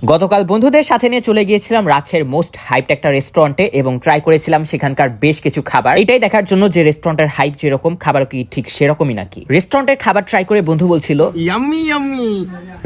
গতকাল বন্ধুদের সাথে নিয়ে চলে গিয়েছিলাম রাজশাহীর মোস্ট হাইপড একটা রেস্টুরেন্টে এবং ট্রাই করেছিলাম সেখানকার বেশ কিছু খাবার। এটাই দেখার জন্য যে রেস্টুরেন্টের হাইপ যেরকম খাবার কি ঠিক সেরকমই নাকি। রেস্টুরেন্টের খাবার ট্রাই করে বন্ধু বলছিল ইয়াম্মি ইয়াম্মি।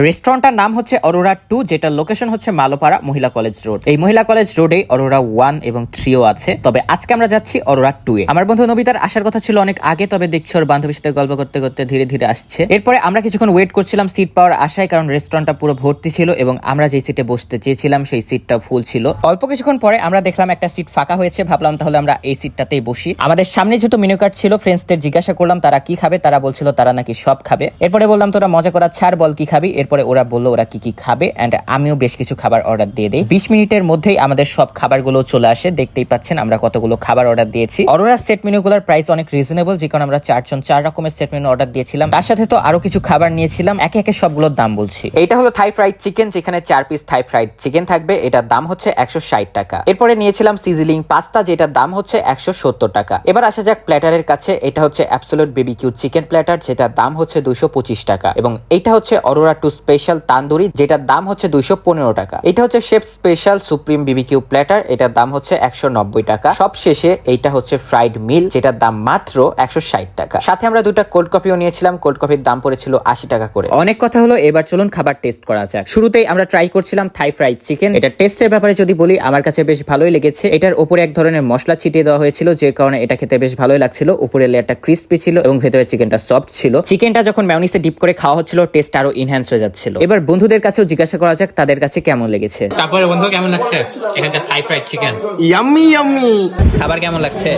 রেস্টুরেন্টটার নাম হচ্ছে অরোরা 2, যেটার লোকেশন হচ্ছে মালোপাড়া মহিলা কলেজ রোড। এই মহিলা কলেজ রোডে অরোরা 1 এবং 3ও আছে, তবে আজকে আমরা যাচ্ছি অরোরা 2 এ। আমার বন্ধু নবিতার আসার কথা ছিল অনেক আগে, তবে দেখছি ওর বান্ধবীর সাথে গল্প করতে করতে ধীরে ধীরে আসছে। এরপরে আমরা কিছুক্ষণ ওয়েট করছিলাম সিট পাওয়ার আশায়, কারণ রেস্টুরেন্টটা পুরো ভর্তি ছিল এবং আমরা যে সিটে বসতে চেয়েছিলাম সেই সিটটা ফুল ছিল। অল্প কিছুক্ষণ পরে আমরা দেখলাম একটা সিট ফাঁকা হয়েছে, ভাবলাম তাহলে আমরা এই সিটটাতেই বসি। আমাদের সামনে যেহেতু মেনু কার্ড ছিল, ফ্রেন্ডসদের জিজ্ঞাসা করলাম তারা কি খাবে, তারা বলছিল তারা নাকি সব খাবে। এরপরে বললাম তোরা মজা করা ছাড়, বল কি খাবি। এরপরে ওরা বললো ওরা কি কি খাবে, এন্ড আমিও বেশ কিছু খাবার অর্ডার দিয়ে দিই। 20 মিনিটের মধ্যেই আমাদের সব খাবারগুলো চলে আসে। দেখতেই পাচ্ছেন আমরা কতগুলো খাবার অর্ডার দিয়েছি। অরোরার সেট মেনুগুলোর প্রাইস অনেক রিজনেবল, যে কারণে আমরা 4 জন 4 রকমের সেট মেনু অর্ডার দিয়েছিলাম। তার সাথে তো আরো কিছু খাবার নিয়েছিলাম, একে একে সবগুলোর দাম বলছি। এইটা হলো থাই ফ্রাইড চিকেন, যেখানে 4 পিস থাই ফ্রাইড চিকেন থাকবে, এটার দাম হচ্ছে 160 টাকা। এরপরে নিয়েছিলাম সিজলিং পাস্তা, যেটার দাম হচ্ছে 170 টাকা। এবার আসা যাক প্ল্যাটারের কাছে। এটা হচ্ছে অ্যাবসোলুট বিবিকিউ চিকেন প্ল্যাটার, যেটার দাম হচ্ছে 225 টাকা। এবং এইটা হচ্ছে অরোরা 2 স্পেশাল তান্দুরি, যেটার দাম হচ্ছে 215 টাকা। এটা হচ্ছে chef special supreme BBQ platter, এটার দাম হচ্ছে 190 টাকা। সব শেষে এইটা হচ্ছে ফ্রাইড মিল, যেটার দাম মাত্র 160 টাকা। সাথে আমরা দুটো কোল্ড কফিও নিয়েছিলাম, কোল্ড কফির দাম পড়েছিল 80 টাকা করে। অনেক কথা হলো, এবার চলুন খাবার টেস্ট করা যাক। শুরুতেই আমরা ট্রাই করছিলাম থাই ফ্রাইড চিকেন। এটা টেস্টের ব্যাপারে যদি বলি, আমার কাছে বেশ ভালোই লেগেছে। এটার উপরে এক ধরনের মশলা ছিটিয়ে দেওয়া হয়েছিল, যে কারণে এটা খেতে বেশ ভালোই লাগছিল। উপরে লেয়ারটা ক্রিস্পি ছিল এবং ভেতরে চিকেনটা সফট ছিল। চিকেনটা যখন মেয়োনিজে ডিপ করে খাওয়া হচ্ছিল, টেস্ট আরো এনহ্যান্স হয়ে যাচ্ছিল। এবার বন্ধুদের কাছেও জিজ্ঞাসা করা যাক তাদের কাছে কেমন লেগেছে। তারপরে বন্ধু কেমন লাগছে এখানকার থাই ফ্রাইড চিকেন? Yummy yummy. খাবার কেমন লাগছে?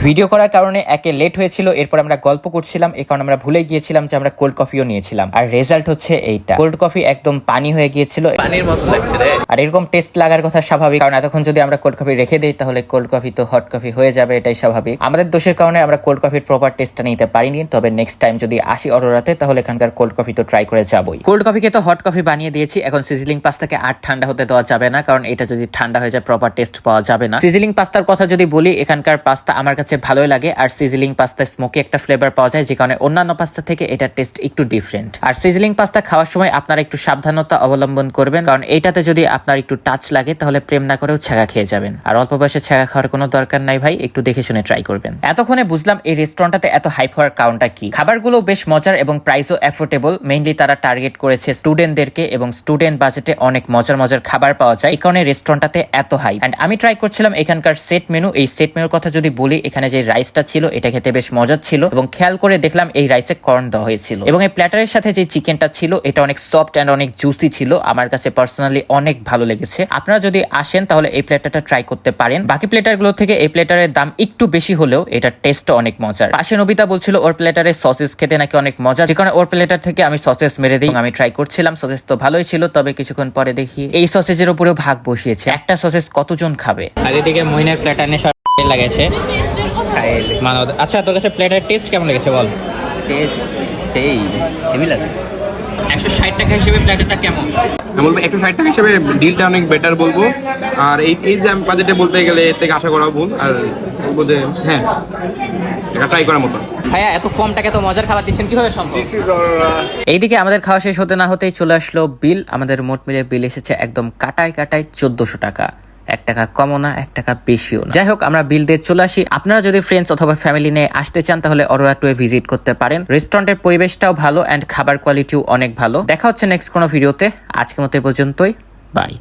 ভিডিও করার কারণে একে লেট হয়েছিল, এরপর আমরা গল্প করছিলাম, এই কারণে আমরা ভুলে গিয়েছিলাম যে আমরা কোল্ড কফিও নিয়েছিলাম। আর রেজাল্ট হচ্ছে এইটা, কোল্ড কফি একদম পানি হয়ে গিয়েছিল, পানির মতো লাগছে রে। আর এরকম টেস্ট লাগার কথা স্বাভাবিক, কারণ এতক্ষণ যদি আমরা কোল্ড কফি রেখে দিই তাহলে কোল্ড কফি তো হট কফি হয়ে যাবে, এটাই স্বাভাবিক। আমাদের দোষের কারণে আমরা কোল্ড কফির প্রপার টেস্টটা নিতে পারিনি, তবে নেক্সট টাইম যদি আসি অরোরাতে তাহলে এখানকার কোল্ড কফি তো ট্রাই করে যাবই। কোল্ড কফিকে তো হট কফি বানিয়ে দিয়েছি, এখন সিজলিং পাস্তাকে আর ঠান্ডা হতে দেওয়া যাবে না, কারণ এটা যদি ঠান্ডা হয়ে যায় প্রপার টেস্ট পাওয়া যাবে না। সিজলিং পাস্তার কথা যদি বলি, এখানকার পাস্তা আমার কাছে ভালোই লাগে, আর সিজলিং পাস্তায় স্মোকি একটা ফ্লেভার পাওয়া যায়, যে কারণে অন্যান্য পাস্তা থেকে এটার টেস্ট একটু ডিফারেন্ট। আর সিজলিং পাস্তা খাওয়ার সময় আপনারা একটু সাবধানতা অবলম্বন করবেন, কারণ এইটাতে যদি আপনার একটু টাচ লাগে তাহলে প্রেম না করেও ছ্যাঁকা খেয়ে যাবেন। আর অল্প বয়সে ছ্যাঁকা খাওয়ার কোনো দরকার নাই ভাই, একটু দেখে শুনে ট্রাই করবেন। এতক্ষণে বুঝলাম এই রেস্টুরেন্টটাতে এত হাইপ হওয়ার কারণটা কি। খাবারগুলো বেশ মজার এবং প্রাইসও অ্যাফোর্ডেবল। মেইনলি তারা টার্গেট করেছে স্টুডেন্টদেরকে, এবং স্টুডেন্ট বাজেটে অনেক মজার মজার খাবার পাওয়া যায়, এই কারণে রেস্টুরেন্টটাতে এত হাইপ। এন্ড আমি ট্রাই করছিলাম এখানকার সেট মেনু। এই সেট মেনুর কথা যদি বলি, এখানে যে রাইসটা ছিল এটা খেতে বেশ মজার ছিল, এবং খেয়াল করে দেখলাম এই রাইসে কর্ন দেওয়া হয়েছিল, এবং এই প্ল্যাটারের সাথে যে চিকেনটা ছিল এটা অনেক সফট এন্ড অনেক জুসি ছিল। আমার কাছে পার্সোনালি অনেক ভালো লেগেছে। আপনারা যদি আসেন তাহলে এই প্ল্যাটারটা ট্রাই করতে পারেন। বাকি প্ল্যাটারগুলো থেকে এই প্ল্যাটারের দাম একটু বেশি হলেও এটার টেস্টও অনেক মজার। পাশে নবিতা বলছিল ওর প্ল্যাটারে সসেস খেতে নাকি অনেক মজা, যে কারণে ওর প্ল্যাটার থেকে আমি সসেস মেরে দিই। আমি ট্রাই করছিলাম, সসেস তো ভালোই ছিল, তবে কিছুক্ষণ পরে দেখি এই সসেজের উপরেও ভাগ বসিয়েছে। একটা সসেস কতজন খাবে? আর এদিকে মইনের প্ল্যাটার নিয়ে সব লাগেছে। আচ্ছা, তোর কাছে প্লেটের টেস্ট কেমন লেগেছে বল? টেস্ট সেই হেভি লাগে। 160 টাকা হিসেবে প্লেটারটা কেমন? আমি বলবো 160 টাকা হিসেবে ডিলটা অনেক বেটার বলবো। আর এই যে আমি বাজেটে বলতে গেলে এর থেকে আশা করা ভুল। আর বলবো যে হ্যাঁ, এটা ট্রাই করার মতো। ভাইয়া এত কম টাকা তো মজার খাবার দিচ্ছেন, কিভাবে সম্ভব? এইদিকে আমাদের খাওয়া শেষ হতে না হতেই চলে আসলো বিল। আমাদের মোট মিলে বিল এসেছে একদম কাটায় 1400 টাকা। 1 টাকা কমও না, 1 টাকা বেশিও না। যাই হোক, আমরা বিল দিয়ে চলে আসি। আপনারা যদি ফ্রেন্ডস অথবা ফ্যামিলি নিয়ে আসতে চান তাহলে অরোরা 2 এ ভিজিট করতে পারেন। রেস্টুরেন্টের পরিবেশটাও ভালো এন্ড খাবার কোয়ালিটিও অনেক ভালো। দেখা হচ্ছে নেক্সট কোনো ভিডিওতে। আজকের মতো এই পর্যন্তই, বাই।